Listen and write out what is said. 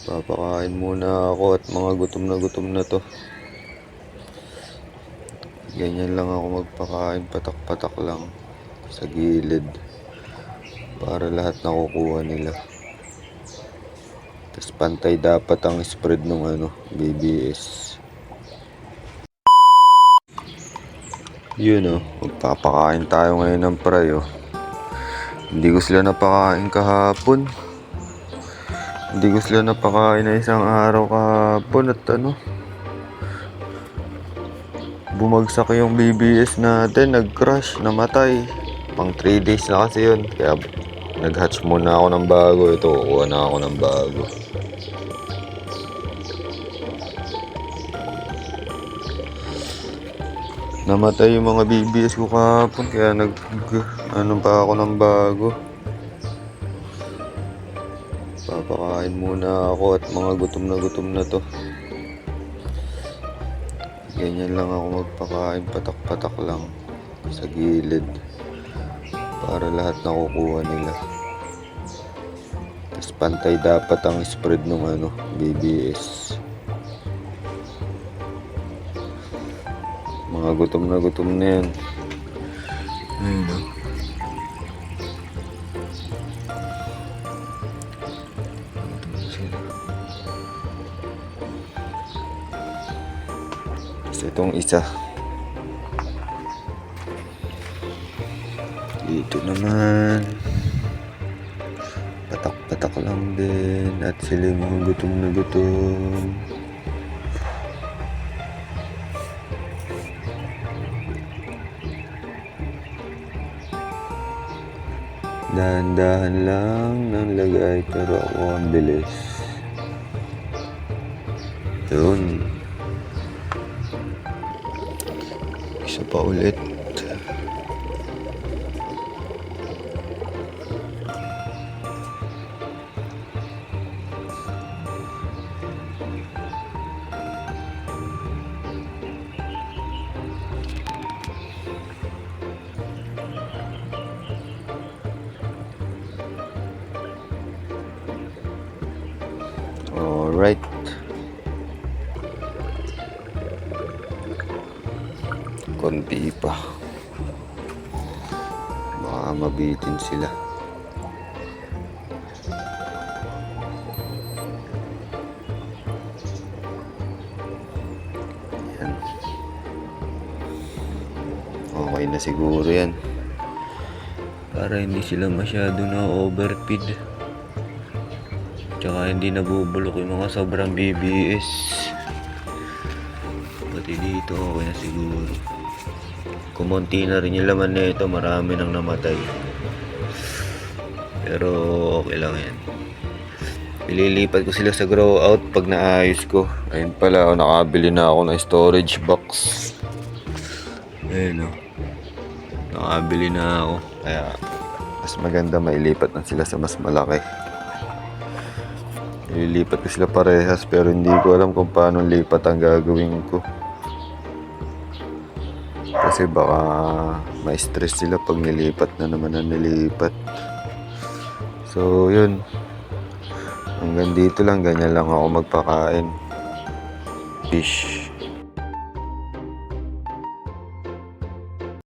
Papakain muna ako at mga gutom na to. Ganyan lang ako magpakain, patak-patak lang sa gilid para lahat nakukuha nila. Tapos pantay dapat ang spread ng BBS. Yun magpapakain tayo ngayon ng fry Hindi ko sila napakain kahapon. Hindi ko sila napakain na isang araw kahapon at bumagsak yung BBS natin, nag-crash, namatay. Pang 3 days na kasi yun. Kaya nag-hatch muna ako ng bago. Ito, kukuha na ako ng bago. Namatay yung mga BBS ko kahapon. Kaya pa ako ng bago. Papakain muna ako at mga gutom na to. Ganyan lang ako magpakain, patak-patak lang sa gilid para lahat nakukuha nila. Tapos pantay dapat ang spread ng BBS. Mga gutom na yan. Itong isa dito naman patak-patak lang din at sila mga gutom na gutom. Dahan-dahan lang ng lagay pero ako ang bilis. Yun, isa pa ulit. Alright. Konti pa. Baka mabitin sila. Yan. Okay na siguro yan. Para hindi sila masyado na overfeed. Tsaka hindi nabubulok yung mga sobrang BBS. Pati dito okay na siguro. Kumunti na rin yung laman na ito, marami nang namatay. Pero okay lang yan. Ililipat ko sila sa grow out pag naayos ko. Ayun pala, nakabili na ako ng storage box. Ayun nakabili na ako. Kaya mas maganda mailipat na sila sa mas malaki. Ililipat ko sila parehas pero hindi ko alam kung paano lipat ang gagawin ko. Kasi baka may stress sila pag nilipat na naman ang nilipat. So yun. Hanggang dito lang, ganyan lang ako magpakain. Fish.